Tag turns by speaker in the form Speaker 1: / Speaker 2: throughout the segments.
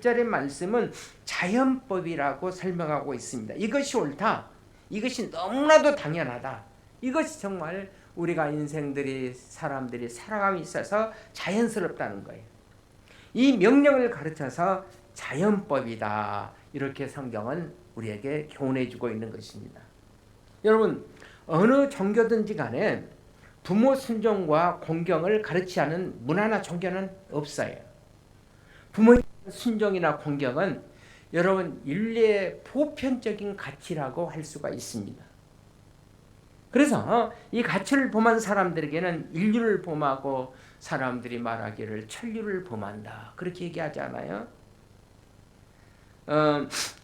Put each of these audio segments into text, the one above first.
Speaker 1: 1절의 말씀은 자연법이라고 설명하고 있습니다. 이것이 옳다. 이것이 너무나도 당연하다. 이것이 정말 우리가 사람들이 살아감에 있어서 자연스럽다는 거예요. 이 명령을 가르쳐서 자연법이다. 이렇게 성경은 우리에게 교훈해 주고 있는 것입니다. 여러분, 어느 종교든지 간에 부모 순종과 공경을 가르치지 않은 문화나 종교는 없어요. 부모 순종이나 공경은 여러분 인류의 보편적인 가치라고 할 수가 있습니다. 그래서 이 가치를 범한 사람들에게는 인류를 범하고 사람들이 말하기를 천류를 범한다. 그렇게 얘기하지 않아요?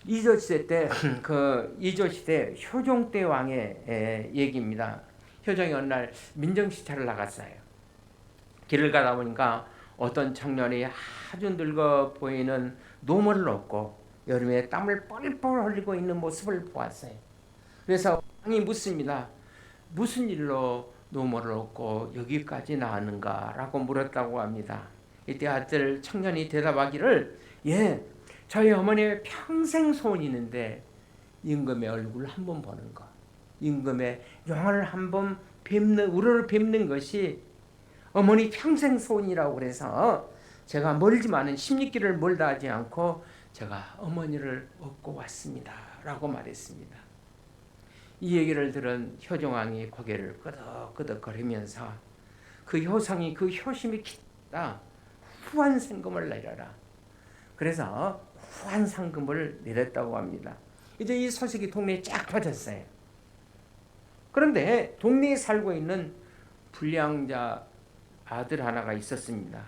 Speaker 1: 이조시대 때 이조시대 효종 때 왕의 얘기입니다. 효종이 어느 날 민정시찰을 나갔어요. 길을 가다 보니까 어떤 청년이 아주 늙어 보이는 노모를 얻고 여름에 땀을 뻘뻘 흘리고 있는 모습을 보았어요. 그래서 왕이 묻습니다. 무슨 일로 노모를 얻고 여기까지 나왔는가? 라고 물었다고 합니다. 이때 아들 청년이 대답하기를 저희 어머니의 평생 소원이 있는데 임금의 얼굴을 한번 보는 것, 임금의 영화를 한번 우러를 뵙는 것이 어머니 평생 소원이라고 그래서 제가 멀지만은 16길을 멀다 하지 않고 제가 어머니를 얻고 왔습니다. 라고 말했습니다. 이 얘기를 들은 효종왕이 고개를 끄덕끄덕거리면서 그 효성이 그 효심이 깊다. 후한 상금을 내려라. 그래서 후한 상금을 내렸다고 합니다. 이제 이 소식이 동네에 쫙 퍼졌어요. 그런데 동네에 살고 있는 불량자 아들 하나가 있었습니다.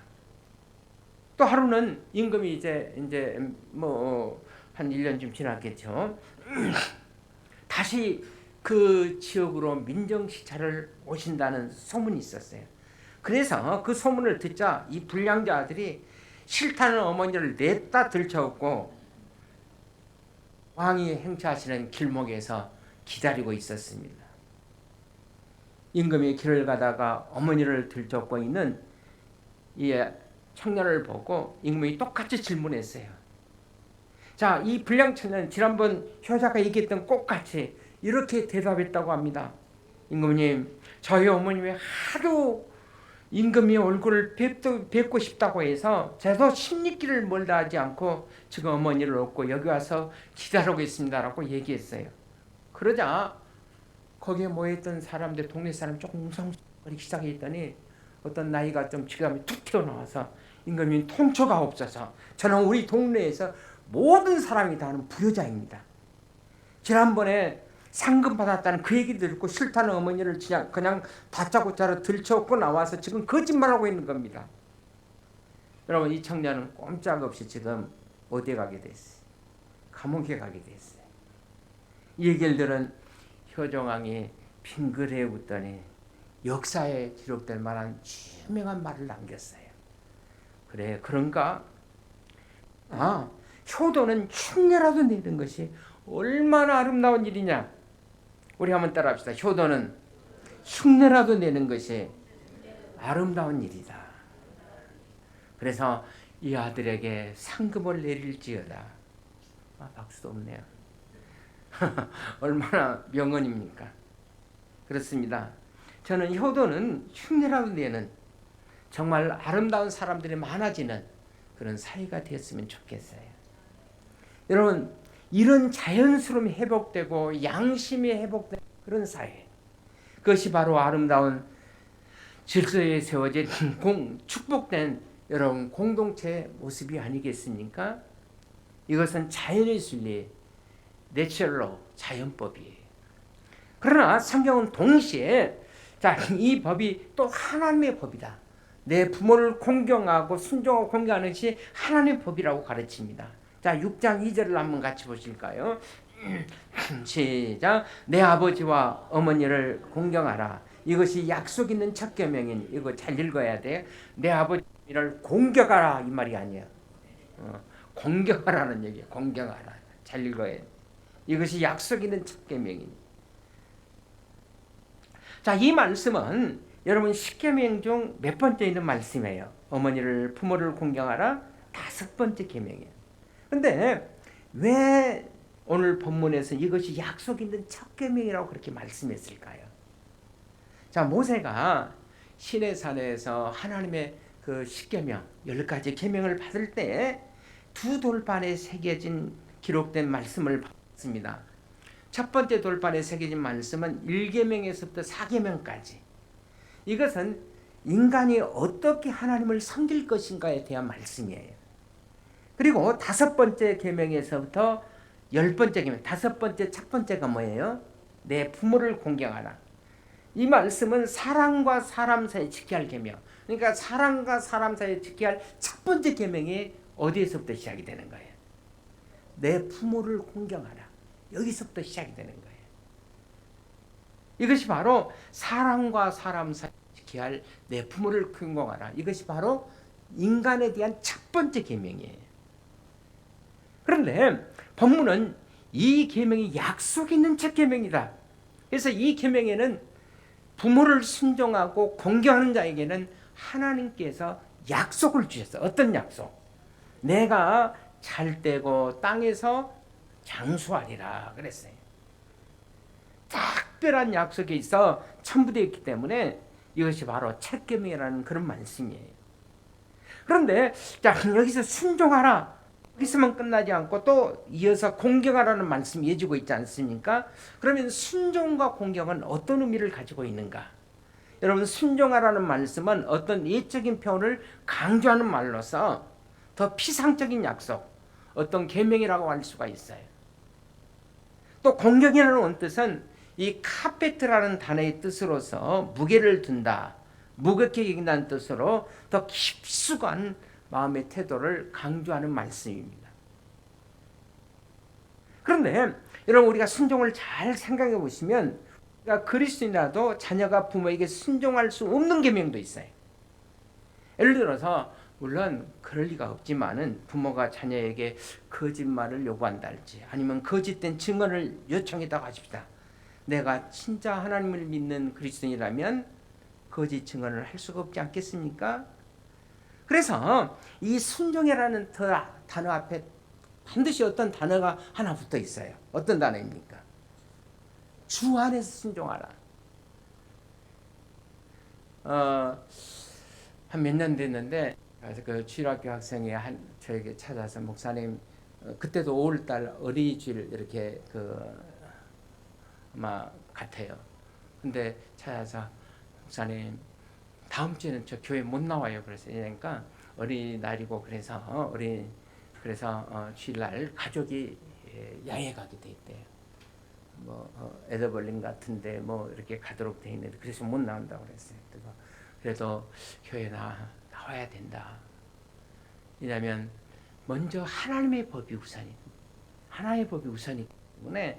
Speaker 1: 또 하루는 임금이 이제 한 1년쯤 지났겠죠. 다시 그 지역으로 민정시찰을 오신다는 소문이 있었어요. 그래서 그 소문을 듣자 이 불량자 아들이 싫다는 어머니를 냈다 들쳐왔고 왕이 행차하시는 길목에서 기다리고 있었습니다. 임금이 길을 가다가 어머니를 들쫓고 있는 이 청년을 보고 임금이 똑같이 질문했어요. 자, 이 불량 청년은 지난번 효자가 얘기했던 똑같이 이렇게 대답했다고 합니다. 임금님, 저희 어머님이 하도 임금의 얼굴을 뵙고 싶다고 해서 저도 16길을 멀다 하지 않고 지금 어머니를 얻고 여기 와서 기다리고 있습니다라고 얘기했어요. 그러자 거기에 모여있던 사람들, 동네 사람 조금 웅성거리기 시작했더니 어떤 나이가 좀 지감이 툭 튀어나와서 임금님 통초가 없어서 저는 우리 동네에서 모든 사람이 다 아는 부여자입니다. 지난번에 상금 받았다는 그 얘기 듣고 싫다는 어머니를 그냥 다짜고짜로 들쳐업고 나와서 지금 거짓말하고 있는 겁니다. 여러분, 이 청년은 꼼짝없이 지금 어디에 가게 됐어요? 감옥에 가게 됐어요. 이 얘기를 들은 효종왕이 빙그레 웃더니 역사에 기록될 만한 유명한 말을 남겼어요. 그래, 그런가? 효도는 흉내라도 내는 것이 얼마나 아름다운 일이냐. 우리 한번 따라합시다. 효도는 흉내라도 내는 것이 아름다운 일이다. 그래서 이 아들에게 상금을 내릴지어다. 박수도 없네요. 얼마나 명언입니까? 그렇습니다. 저는 효도는 흉내라도 내는 정말 아름다운 사람들이 많아지는 그런 사회가 되었으면 좋겠어요. 여러분, 이런 자연스러움이 회복되고 양심이 회복되는 그런 사회, 그것이 바로 아름다운 질서에 세워진 축복된 여러분 공동체의 모습이 아니겠습니까? 이것은 자연의 순리, 내추럴로 자연법이에요. 그러나 성경은 동시에 이 법이 또 하나님의 법이다. 내 부모를 공경하고 순종하고 공경하는 것이 하나님의 법이라고 가르칩니다. 자, 6장 2절을 한번 같이 보실까요? 시작. 내 아버지와 어머니를 공경하라. 이것이 약속 있는 첫 계명이니 이거 잘 읽어야 돼. 내 아버지를 공경하라 이 말이 아니야. 공경하라는 얘기야. 공경하라. 잘 읽어야 돼. 이것이 약속 있는 첫 계명이니. 자, 이 말씀은 여러분 10계명 중 몇 번째 있는 말씀이에요. 어머니를 부모를 공경하라 5번째 계명이에요. 그런데 왜 오늘 본문에서 이것이 약속 있는 첫 계명이라고 그렇게 말씀했을까요? 자, 모세가 시내산에서 하나님의 그 십계명 10가지 계명을 받을 때 두 돌판에 새겨진 기록된 말씀을 받습니다. 첫 번째 돌판에 새겨진 말씀은 1계명에서부터 4계명까지. 이것은 인간이 어떻게 하나님을 섬길 것인가에 대한 말씀이에요. 그리고 다섯 번째 계명에서부터 10번째 계명, 다섯 번째 첫 번째가 뭐예요? 내 부모를 공경하라. 이 말씀은 사람과 사람 사이에 지켜야 할 계명. 그러니까 사람과 사람 사이에 지켜야 할 첫 번째 계명이 어디에서부터 시작이 되는 거예요? 내 부모를 공경하라. 여기서부터 시작이 되는 거예요. 이것이 바로 사람과 사람 사이에 지켜야 할 내 부모를 공경하라. 이것이 바로 인간에 대한 첫 번째 계명이에요. 그런데 본문은 이 계명이 약속 있는 첫 계명이다. 그래서 이 계명에는 부모를 순종하고 공경하는 자에게는 하나님께서 약속을 주셨어요. 어떤 약속? 내가 잘되고 땅에서 장수하리라 그랬어요. 특별한 약속이 있어 첨부되어 있기 때문에 이것이 바로 첫 계명이라는 그런 말씀이에요. 그런데 자, 여기서 순종하라. 여기서만 끝나지 않고 또 이어서 공경하라는 말씀이 이어지고 있지 않습니까? 그러면 순종과 공경은 어떤 의미를 가지고 있는가? 여러분, 순종하라는 말씀은 어떤 예적인 표현을 강조하는 말로서 더 피상적인 약속, 어떤 계명이라고 할 수가 있어요. 또 공경이라는 원뜻은 이 카페트라는 단어의 뜻으로서 무게를 둔다, 무겁게 여긴다는 뜻으로 더 깊숙한 마음의 태도를 강조하는 말씀입니다. 그런데 여러분, 우리가 순종을 잘 생각해 보시면 그리스도인이라도 자녀가 부모에게 순종할 수 없는 계명도 있어요. 예를 들어서 물론 그럴 리가 없지만은 부모가 자녀에게 거짓말을 요구한다 할지 아니면 거짓된 증언을 요청했다고 하십시다. 내가 진짜 하나님을 믿는 그리스도인이라면 거짓 증언을 할 수가 없지 않겠습니까? 그래서 이 순종이라는 단어 앞에 반드시 어떤 단어가 하나 붙어 있어요. 어떤 단어입니까? 주 안에서 순종하라. 한 몇 년 됐는데 그 주일학교 학생이 저에게 찾아서 목사님, 그때도 5월달 어린이주일 이렇게 아마 같아요. 근데 찾아서 목사님, 다음 주에는 저 교회 못 나와요. 그러니까 어린이날이고 그래서 주일날 가족이 야외 가게 돼 있대요. 에더벌린 같은데 이렇게 가도록 돼 있는데 그래서 못 나온다고 그랬어요. 그래도 교회 나와야 된다. 왜냐하면 먼저 하나님의 법이 우선이, 하나님의 법이 우선이기 때문에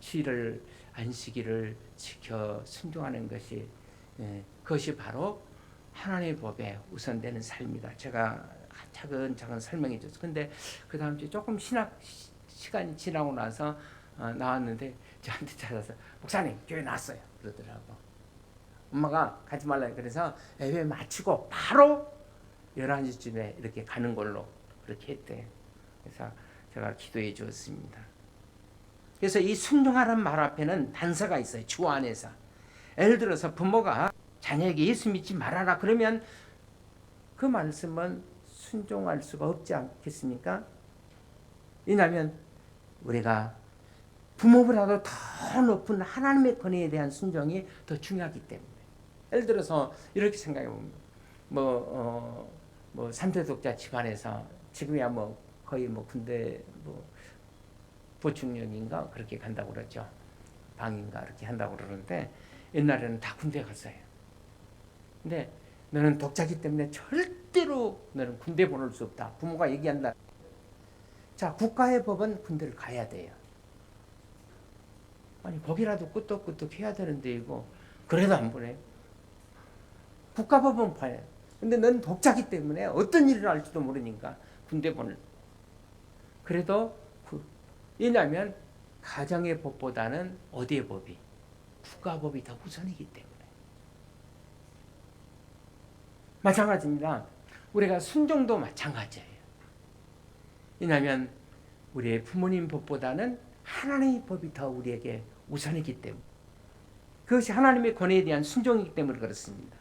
Speaker 1: 주일을 안식일을 지켜 순종하는 것이 그것이 바로 하나님의 법에 우선되는 삶이다. 제가 차근차근 설명해 줬어요. 근데 그 다음 주에 조금 시간이 지나고 나서 나왔는데 저한테 찾아서 목사님 교회 나왔어요 그러더라고. 엄마가 가지 말라 그래서 예배 마치고 바로 11시쯤에 이렇게 가는 걸로 그렇게 했대요. 그래서 제가 기도해 주었습니다. 그래서 이 순종하라는 말 앞에는 단서가 있어요. 주 안에서. 예를 들어서 부모가 자녀에게 예수 믿지 말아라 그러면 그 말씀은 순종할 수가 없지 않겠습니까? 왜냐하면 우리가 부모보다도 더 높은 하나님의 권위에 대한 순종이 더 중요하기 때문에. 예를 들어서 이렇게 생각해 보면 삼대독자 집안에서 지금이야 거의 군대 보충령인가 그렇게 간다고 그러죠. 방인가 그렇게 한다고 그러는데 옛날에는 다 군대 갔어요. 근데 너는 독자기 때문에 절대로 너는 군대 보낼 수 없다. 부모가 얘기한다. 자, 국가의 법은 군대를 가야 돼요. 아니 거기라도 끄떡끄떡 해야 되는데 이거 그래도 안 보내. 국가법은 봐요. 근데 넌 독자기 때문에 어떤 일을 할지도 모르니까 군대 보낼. 그래도 왜냐하면 가정의 법보다는 어디의 법이? 국가법이 더 우선이기 때문에. 마찬가지입니다. 우리가 순종도 마찬가지예요. 왜냐하면 우리의 부모님 법보다는 하나님의 법이 더 우리에게 우선이기 때문에, 그것이 하나님의 권위에 대한 순종이기 때문에 그렇습니다.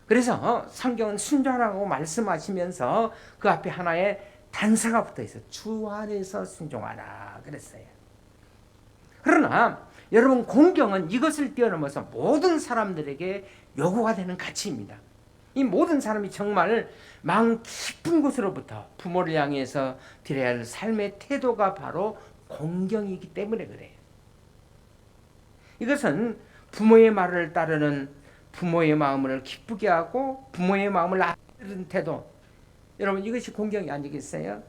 Speaker 1: 그래서 성경은 순종하라고 말씀하시면서 그 앞에 하나의 단서가 붙어 있어요. 주 안에서 순종하라 그랬어요. 그러나 여러분, 공경은 이것을 뛰어넘어서 모든 사람들에게 요구가 되는 가치입니다. 이 모든 사람이 정말 마음 깊은 곳으로부터 부모를 향해서 드려야 할 삶의 태도가 바로 공경이기 때문에 그래요. 이것은 부모의 말을 따르는, 부모의 마음을 기쁘게 하고 부모의 마음을 알아듣는 태도, 여러분 이것이 공경이 아니겠어요?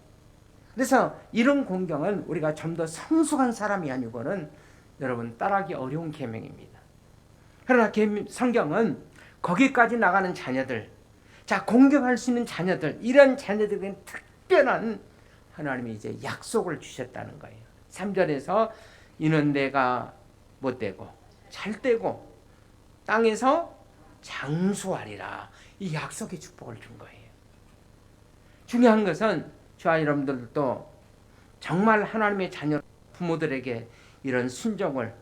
Speaker 1: 그래서 이런 공경은 우리가 좀 더 성숙한 사람이 아니고는 여러분 따라하기 어려운 계명입니다. 그러나 성경은 거기까지 나가는 자녀들, 자 공경할 수 있는 자녀들, 이런 자녀들에게 특별한 하나님이 이제 약속을 주셨다는 거예요. 3절에서 이는 내가 못되고 잘되고 땅에서 장수하리라, 이 약속의 축복을 준 거예요. 중요한 것은 저와 여러분들도 정말 하나님의 자녀 부모들에게 이런 순종을,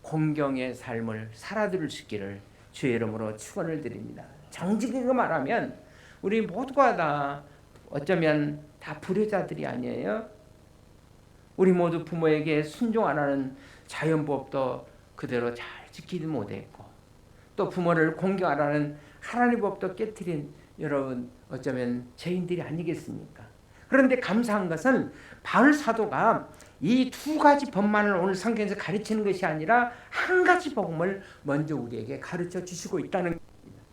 Speaker 1: 공경의 삶을 살아들을 수 있기를 주의 이름으로 축원을 드립니다. 정직하게 말하면 우리 모두가 다 어쩌면 다 불효자들이 아니에요. 우리 모두 부모에게 순종 안 하는 자연법도 그대로 잘 지키지 못했고, 또 부모를 공경 안 하는 하나님 법도 깨트린 여러분 어쩌면 죄인들이 아니겠습니까? 그런데 감사한 것은 바울 사도가 이 두 가지 법만을 오늘 성경에서 가르치는 것이 아니라 한 가지 복음을 먼저 우리에게 가르쳐 주시고 있다는 겁니다.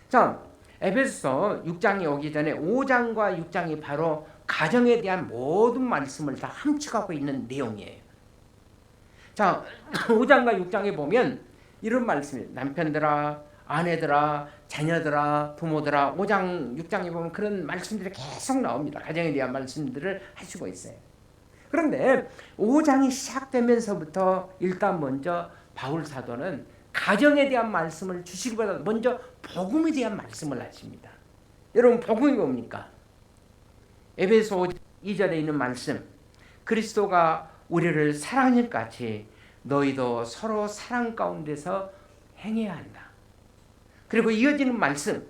Speaker 1: 자, 에베소서 6장에 오기 전에 5장과 6장이 바로 가정에 대한 모든 말씀을 다 함축하고 있는 내용이에요. 자, 5장과 6장에 보면 이런 말씀이에요. 남편들아, 아내들아, 자녀들아, 부모들아, 5장, 6장에 보면 그런 말씀들이 계속 나옵니다. 가정에 대한 말씀들을 하시고 있어요. 그런데 5장이 시작되면서부터 일단 먼저 바울 사도는 가정에 대한 말씀을 주시기보다 먼저 복음에 대한 말씀을 하십니다. 여러분, 복음이 뭡니까? 에베소 2절에 있는 말씀, 그리스도가 우리를 사랑한 것 같이 너희도 서로 사랑 가운데서 행해야 한다. 그리고 이어지는 말씀,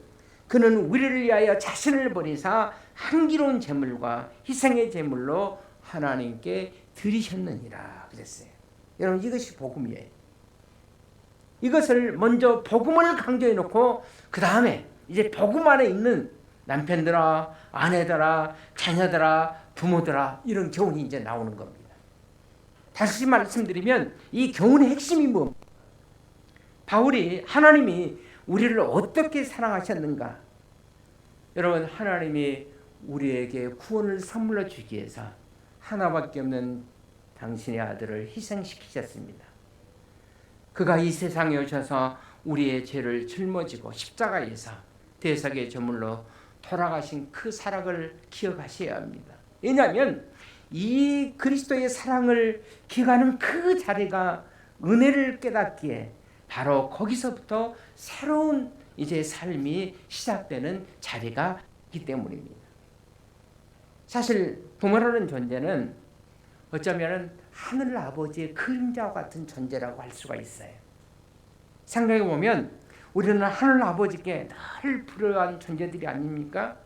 Speaker 1: 그는 우리를 위하여 자신을 버리사 향기로운 제물과 희생의 제물로 하나님께 드리셨느니라 그랬어요. 여러분, 이것이 복음이에요. 이것을 먼저 복음을 강조해 놓고 그 다음에 이제 복음 안에 있는 남편들아, 아내들아, 자녀들아, 부모들아, 이런 교훈이 이제 나오는 겁니다. 다시 말씀드리면 이 교훈의 핵심이 뭐? 바울이 하나님이 우리를 어떻게 사랑하셨는가? 여러분, 하나님이 우리에게 구원을 선물로 주기 위해서 하나밖에 없는 당신의 아들을 희생시키셨습니다. 그가 이 세상에 오셔서 우리의 죄를 짊어지고 십자가에서 대속의 제물로 돌아가신 그 사랑을 기억하셔야 합니다. 왜냐하면 이 그리스도의 사랑을 기억하는 그 자리가 은혜를 깨닫기에 바로 거기서부터 새로운 이제 삶이 시작되는 자리가 있기 때문입니다. 사실 부모라는 존재는 어쩌면 하늘 아버지의 그림자와 같은 존재라고 할 수가 있어요. 생각해 보면 우리는 하늘 아버지께 늘 불효한 존재들이 아닙니까?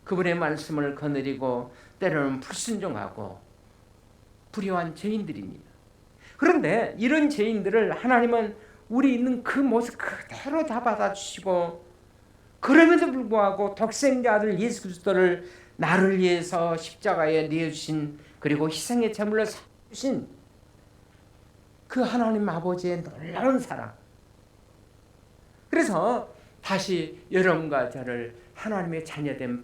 Speaker 1: 그분의 말씀을 거느리고 때로는 불순종하고 불효한 죄인들입니다. 그런데 이런 죄인들을 하나님은 우리 있는 그 모습 그대로 다 받아주시고, 그럼에도 불구하고 독생자 아들 예수 그리스도를 나를 위해서 십자가에 내어주신, 그리고 희생의 제물로 주신 그 하나님 아버지의 놀라운 사랑. 그래서 다시 여러분과 저를 하나님의 자녀된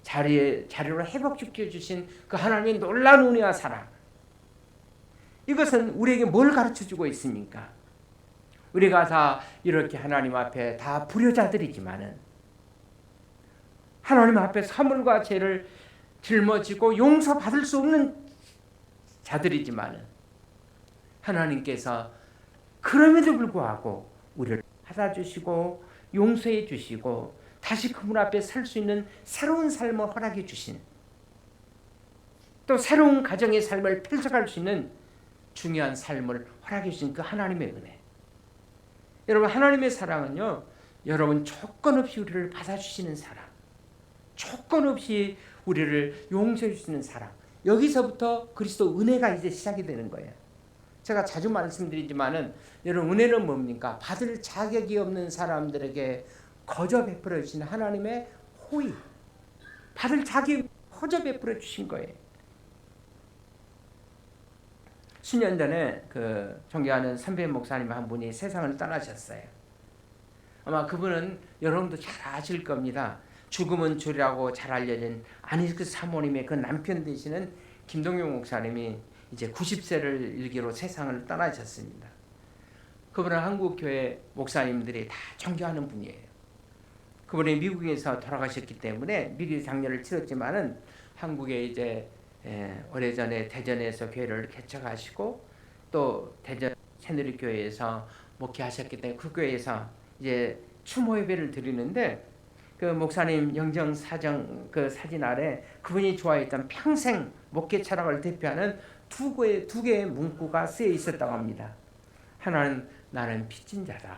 Speaker 1: 자리로 회복시켜 주신 그 하나님의 놀라운 은혜와 사랑, 이것은 우리에게 뭘 가르쳐주고 있습니까? 우리가 다 이렇게 하나님 앞에 다 불효자들이지만은, 하나님 앞에 사물과 죄를 짊어지고 용서받을 수 없는 자들이지만은, 하나님께서 그럼에도 불구하고 우리를 받아주시고 용서해 주시고 다시 그분 앞에 설 수 있는 새로운 삶을 허락해 주신, 또 새로운 가정의 삶을 펼쳐갈 수 있는 중요한 삶을 허락해 주신 그 하나님의 은혜. 여러분, 하나님의 사랑은요, 여러분 조건 없이 우리를 받아주시는 사랑, 조건 없이 우리를 용서해 주시는 사랑, 여기서부터 그리스도 은혜가 이제 시작이 되는 거예요. 제가 자주 말씀드리지만은, 여러분, 은혜는 뭡니까? 받을 자격이 없는 사람들에게 거저 베풀어 주신 하나님의 호의, 받을 자격이 거저 베풀어 주신 거예요. 수년 전에 그 존경하는 선배 목사님 한 분이 세상을 떠나셨어요. 아마 그분은 여러분도 잘 아실 겁니다. 죽음은 줄이라고 잘 알려진 안희숙 사모님의 그 남편 되시는 김동용 목사님이 이제 90세를 일기로 세상을 떠나셨습니다. 그분은 한국교회 목사님들이 다 존경하는 분이에요. 그분이 미국에서 돌아가셨기 때문에 미국에 장례를 치렀지만은 한국에 이제 오래전에 대전에서 교회를 개척하시고 또 대전 새누리교회에서 목회하셨기 때문에 그 교회에서 이제 추모 예배를 드리는데, 그 목사님 영정 사정 그 사진 아래 그분이 좋아했던 평생 목회 철학을 대표하는 두 개의 문구가 쓰여 있었다고 합니다. 하나는 나는 빚진 자다.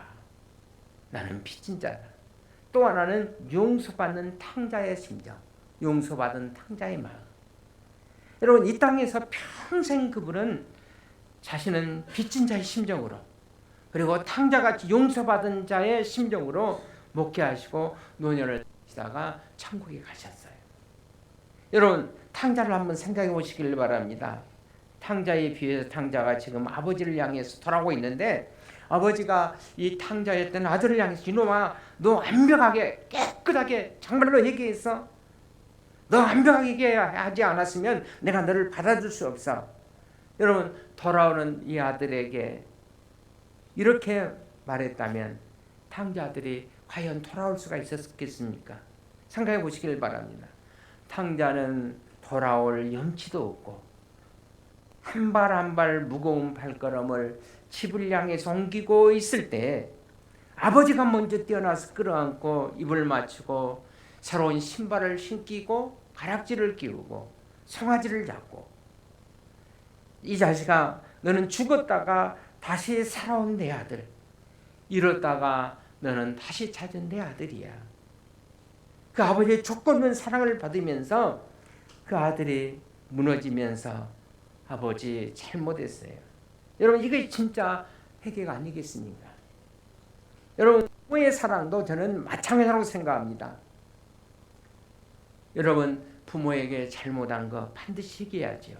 Speaker 1: 나는 빚진 자다. 또 하나는 용서받는 탕자의 심정, 용서받은 탕자의 마음. 여러분, 이 땅에서 평생 그분은 자신은 빚진 자의 심정으로, 그리고 탕자같이 용서받은 자의 심정으로 목회하시고 노년을 하시다가 천국에 가셨어요. 여러분, 탕자를 한번 생각해 보시길 바랍니다. 탕자에 비해서 탕자가 지금 아버지를 향해서 돌아오고 있는데, 아버지가 이 탕자였던 아들을 향해서 이놈아, 너 완벽하게 깨끗하게 정말로 얘기했어? 너 완벽하게 얘기하지 않았으면 내가 너를 받아줄 수 없어. 여러분, 돌아오는 이 아들에게 이렇게 말했다면 탕자들이 과연 돌아올 수가 있었겠습니까? 생각해 보시길 바랍니다. 탕자는 돌아올 염치도 없고 한 발 한 발 무거운 발걸음을 집을 향해서 옮기고 있을 때 아버지가 먼저 뛰어나서 끌어안고 입을 맞추고 새로운 신발을 신기고 가락지를 끼우고 송아지를 잡고, 이 자식아, 너는 죽었다가 다시 살아온 내 아들, 잃었다가 너는 다시 찾은 내 아들이야. 그 아버지의 조건 없는 사랑을 받으면서 그 아들이 무너지면서 아버지 잘못했어요. 여러분, 이게 진짜 회개가 아니겠습니까? 여러분, 부모의 사랑도 저는 마찬가지라고 생각합니다. 여러분, 부모에게 잘못한 거 반드시 회개해야죠.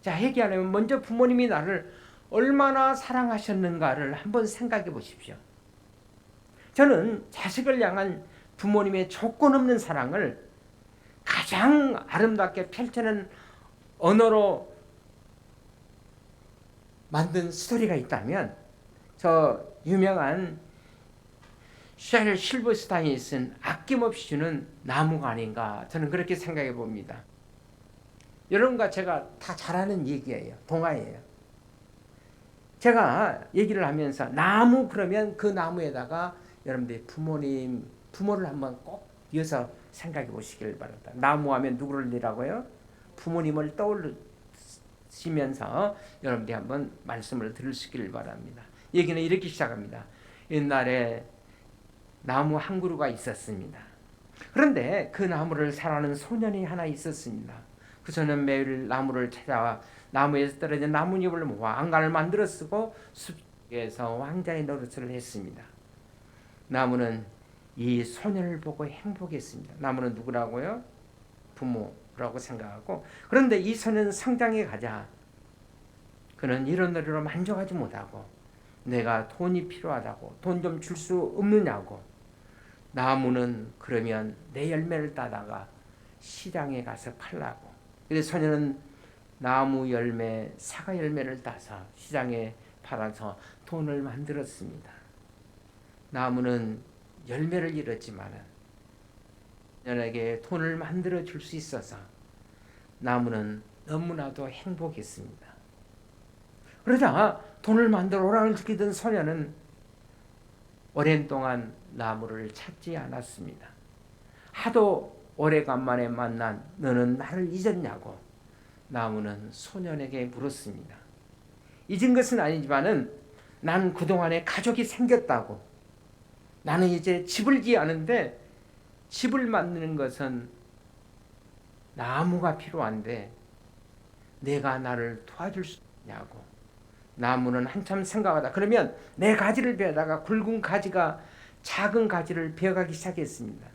Speaker 1: 자, 회개하려면 먼저 부모님이 나를 얼마나 사랑하셨는가를 한번 생각해 보십시오. 저는 자식을 향한 부모님의 조건 없는 사랑을 가장 아름답게 펼쳐낸 언어로 만든 스토리가 있다면 저 유명한 쉘 실버스타인이 쓴 아낌없이 주는 나무가 아닌가, 저는 그렇게 생각해 봅니다. 여러분과 제가 다 잘 아는 얘기예요. 동화예요. 제가 얘기를 하면서 나무 그러면 그 나무에다가 여러분들이 부모를 한번 꼭 이어서 생각해 보시길 바랍니다. 나무 하면 누구를 이라고요? 부모님을 떠올리시면서 여러분들이 한번 말씀을 들으시길 바랍니다. 얘기는 이렇게 시작합니다. 옛날에 나무 한 그루가 있었습니다. 그런데 그 나무를 사랑하는 소년이 하나 있었습니다. 그 소년 매일 나무를 찾아와 나무에서 떨어진 나뭇잎을 모아 안간을 만들어 쓰고 숲에서 왕자의 노릇을 했습니다. 나무는 이 소년을 보고 행복했습니다. 나무는 누구라고요? 부모라고 생각하고, 그런데 이 소년은 성장해 가자 그는 이런 노래로 만족하지 못하고 내가 돈이 필요하다고, 돈 좀 줄 수 없느냐고, 나무는 그러면 내 열매를 따다가 시장에 가서 팔라고. 그래서 소년은 나무 열매, 사과 열매를 따서 시장에 팔아서 돈을 만들었습니다. 나무는 열매를 잃었지만 소년에게 돈을 만들어 줄 수 있어서 나무는 너무나도 행복했습니다. 그러자 돈을 만들어 오랑을 지키던 소년은 오랜 동안 나무를 찾지 않았습니다. 하도 오래간만에 만난 너는 나를 잊었냐고 나무는 소년에게 물었습니다. 잊은 것은 아니지만은 난 그동안에 가족이 생겼다고. 나는 이제 집을 지어야하는데 집을 만드는 것은 나무가 필요한데 내가 나를 도와줄 수 있냐고. 나무는 한참 생각하다 그러면 내 가지를 베다가 굵은 가지가 작은 가지를 베어가기 시작했습니다.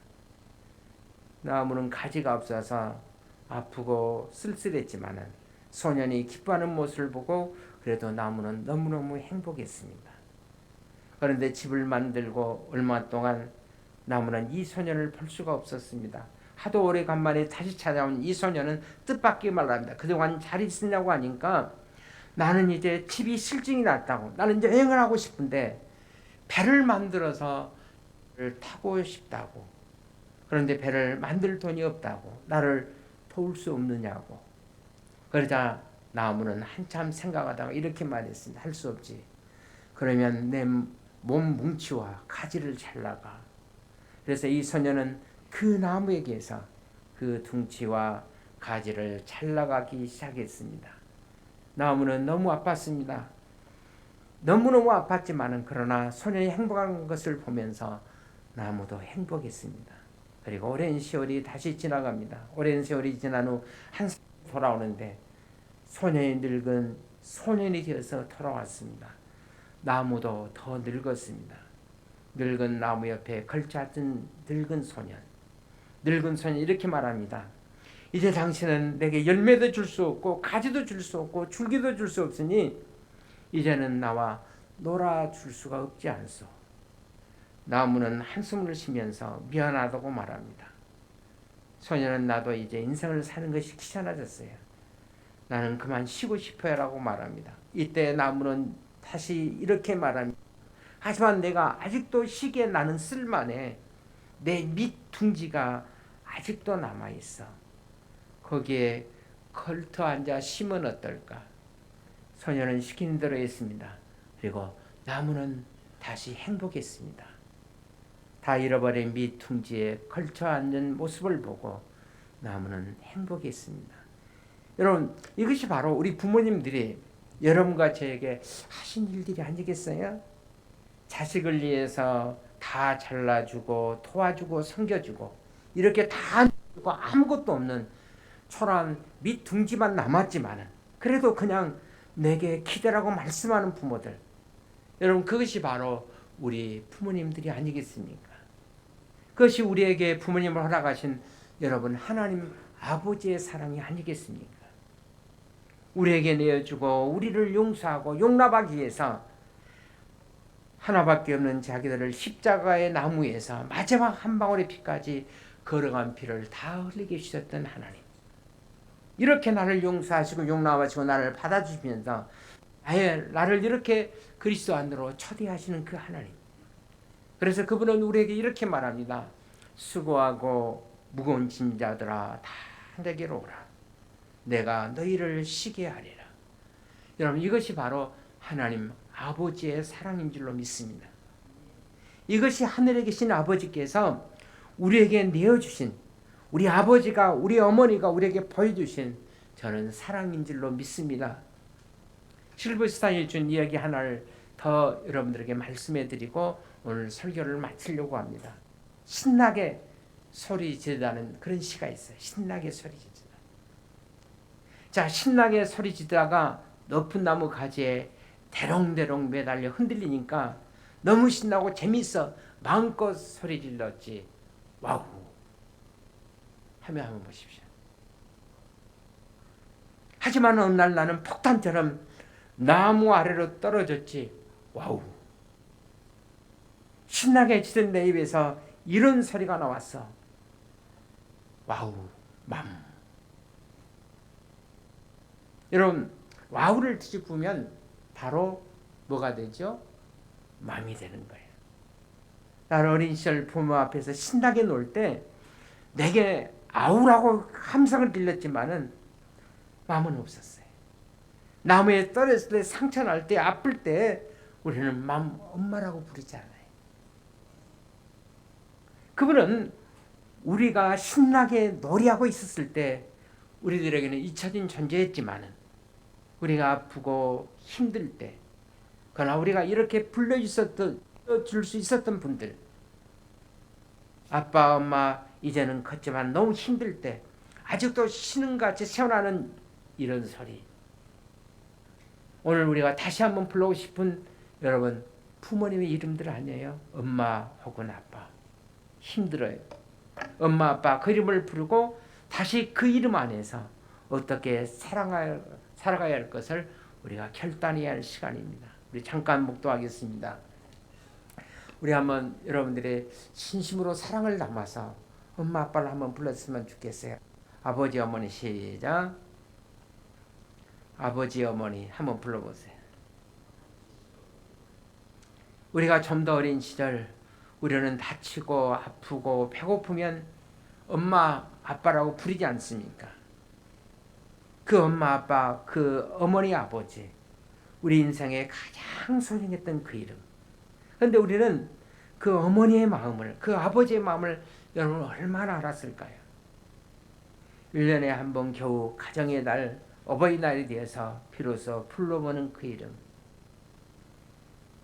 Speaker 1: 나무는 가지가 없어서 아프고 쓸쓸했지만 소년이 기뻐하는 모습을 보고 그래도 나무는 너무너무 행복했습니다. 그런데 집을 만들고 얼마 동안 나무는 이 소년을 볼 수가 없었습니다. 하도 오래간만에 다시 찾아온 이 소년은 뜻밖의 말을 합니다. 그동안 잘 있었냐고 하니까 나는 이제 집이 실증이 났다고. 나는 이제 여행을 하고 싶은데 배를 만들어서 타고 싶다고. 그런데 배를 만들 돈이 없다고. 나를 도울 수 없느냐고. 그러자 나무는 한참 생각하다가 이렇게 말했습니다. 할 수 없지. 그러면 내 몸 뭉치와 가지를 잘라가. 그래서 이 소년은 그 나무에게서 그 둥치와 가지를 잘라가기 시작했습니다. 나무는 너무 아팠습니다. 너무너무 아팠지만은 그러나 소년이 행복한 것을 보면서 나무도 행복했습니다. 그리고 오랜 세월이 다시 지나갑니다. 오랜 세월이 지난 후 한 사람이 돌아오는데 소년이 늙은 소년이 되어서 돌아왔습니다. 나무도 더 늙었습니다. 늙은 나무 옆에 걸쳐앉은 늙은 소년. 늙은 소년이 이렇게 말합니다. 이제 당신은 내게 열매도 줄 수 없고 가지도 줄 수 없고 줄기도 줄 수 없으니 이제는 나와 놀아줄 수가 없지 않소. 나무는 한숨을 쉬면서 미안하다고 말합니다. 소년은 나도 이제 인생을 사는 것이 귀찮아졌어요. 나는 그만 쉬고 싶어요 라고 말합니다. 이때 나무는 다시 이렇게 말합니다. 하지만 내가 아직도 쉬기에 나는 쓸만해. 내 밑둥지가 아직도 남아있어. 거기에 걸터 앉아 쉬면 어떨까? 소년은 시키는 대로 했습니다. 그리고 나무는 다시 행복했습니다. 다 잃어버린 밑둥지에 걸쳐 앉은 모습을 보고 나무는 행복했습니다. 여러분, 이것이 바로 우리 부모님들이 여러분과 저에게 하신 일들이 아니겠어요? 자식을 위해서 다 잘라주고 도와주고 섬겨주고 이렇게 다 주고 아무것도 없는 초라한 밑둥지만 남았지만은 그래도 그냥 내게 기대라고 말씀하는 부모들. 여러분, 그것이 바로 우리 부모님들이 아니겠습니까? 그것이 우리에게 부모님을 허락하신 여러분 하나님 아버지의 사랑이 아니겠습니까? 우리에게 내어주고 우리를 용서하고 용납하기 위해서 하나밖에 없는 자기들을 십자가의 나무에서 마지막 한 방울의 피까지 걸어간 피를 다 흘리게 주셨던 하나님. 이렇게 나를 용서하시고 용납하시고 나를 받아주시면서 아예 나를 이렇게 그리스도 안으로 초대하시는 그 하나님. 그래서 그분은 우리에게 이렇게 말합니다. 수고하고 무거운 짐 자들아 다 내게로 오라. 내가 너희를 쉬게 하리라. 여러분, 이것이 바로 하나님 아버지의 사랑인 줄로 믿습니다. 이것이 하늘에 계신 아버지께서 우리에게 내어주신, 우리 아버지가 우리 어머니가 우리에게 보여주신 저는 사랑인 줄로 믿습니다. 실버스타인이 준 이야기 하나를 더 여러분들에게 말씀해 드리고 오늘 설교를 마치려고 합니다. 신나게 소리 지르다는 그런 시가 있어요. 신나게 소리 지르다. 자, 신나게 소리 지르다가 높은 나무 가지에 대롱대롱 매달려 흔들리니까 너무 신나고 재밌어 마음껏 소리 질렀지. 와우 하며 한번 보십시오. 하지만 어느 날 나는 폭탄처럼 나무 아래로 떨어졌지. 와우. 신나게 치던 내 입에서 이런 소리가 나왔어. 와우 맘. 여러분, 와우를 뒤집으면 바로 뭐가 되죠? 맘이 되는 거예요. 나는 어린 시절 부모 앞에서 신나게 놀 때 내게 아우라고 함성을 들렸지만은 마음은 없었어요. 나무에 떨어졌을 때 상처 날 때 아플 때 우리는 맘 엄마라고 부르지 않아요. 그분은 우리가 신나게 놀이하고 있었을 때 우리들에게는 잊혀진 존재였지만은 우리가 아프고 힘들 때 그러나 우리가 이렇게 불러줄 수 있었던 분들, 아빠 엄마 이제는 컸지만 너무 힘들 때 아직도 신음같이 새어나는 이런 소리, 오늘 우리가 다시 한번 불러고 싶은 여러분 부모님의 이름들 아니에요? 엄마 혹은 아빠. 힘들어요. 엄마 아빠 그 이름을 부르고 다시 그 이름 안에서 어떻게 살아가야 할 것을 우리가 결단해야 할 시간입니다. 우리 잠깐 묵도하겠습니다. 우리 한번 여러분들의 진심으로 사랑을 담아서 엄마 아빠를 한번 불렀으면 좋겠어요. 아버지 어머니 시작. 아버지 어머니 한번 불러보세요. 우리가 좀 더 어린 시절 우리는 다치고 아프고 배고프면 엄마 아빠라고 부르지 않습니까? 그 엄마 아빠, 그 어머니 아버지, 우리 인생에 가장 소중했던 그 이름. 그런데 우리는 그 어머니의 마음을, 그 아버지의 마음을 여러분 얼마나 알았을까요? 1년에 한 번 겨우 가정의 날, 어버이날에 대해서 비로소 불러보는 그 이름.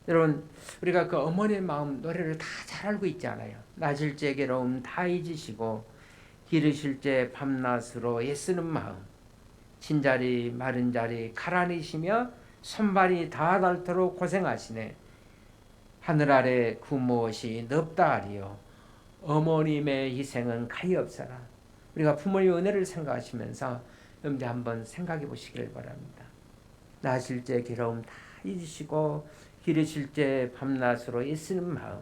Speaker 1: 여러분 우리가 그 어머니의 마음 노래를 다 잘 알고 있지 않아요? 낮을 때 괴로움 다 잊으시고 기르실 때 밤낮으로 애쓰는 마음, 진자리 마른 자리 가라니시며 손발이 다 닳도록 고생하시네. 하늘 아래 그 무엇이 넓다 하리요 어머님의 희생은 가히 없어라. 우리가 부모님의 은혜를 생각하시면서 여러분들 한번 생각해 보시길 바랍니다. 낮을 때 괴로움 다 잊으시고 기르실 때 밤낮으로 애쓰는 마음,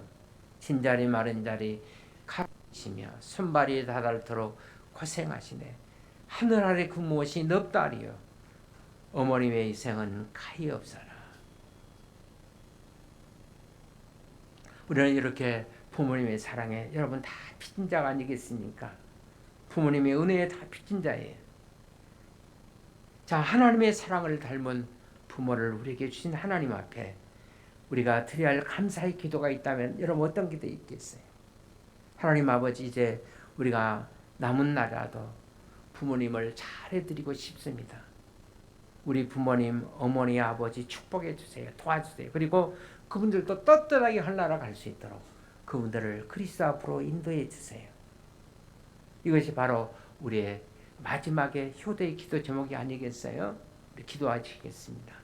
Speaker 1: 진자리 마른 자리 가시며 손발이 다 닳도록 고생하시네. 하늘 아래 그 무엇이 넓다 하리요 어머님의 희생은 가히 없어라. 우리는 이렇게 부모님의 사랑에 여러분 다 빚진 자가 아니겠습니까? 부모님의 은혜에 다 빚진 자예요. 자, 하나님의 사랑을 닮은 부모를 우리에게 주신 하나님 앞에 우리가 드려야 할 감사의 기도가 있다면 여러분 어떤 기도 있겠어요? 하나님 아버지, 이제 우리가 남은 날이라도 부모님을 잘해드리고 싶습니다. 우리 부모님, 어머니, 아버지 축복해 주세요. 도와주세요. 그리고 그분들도 떳떳하게 헐나라 갈 수 있도록 그분들을 그리스도 앞으로 인도해 주세요. 이것이 바로 우리의 마지막에 효도의 기도 제목이 아니겠어요? 우리 기도하시겠습니다.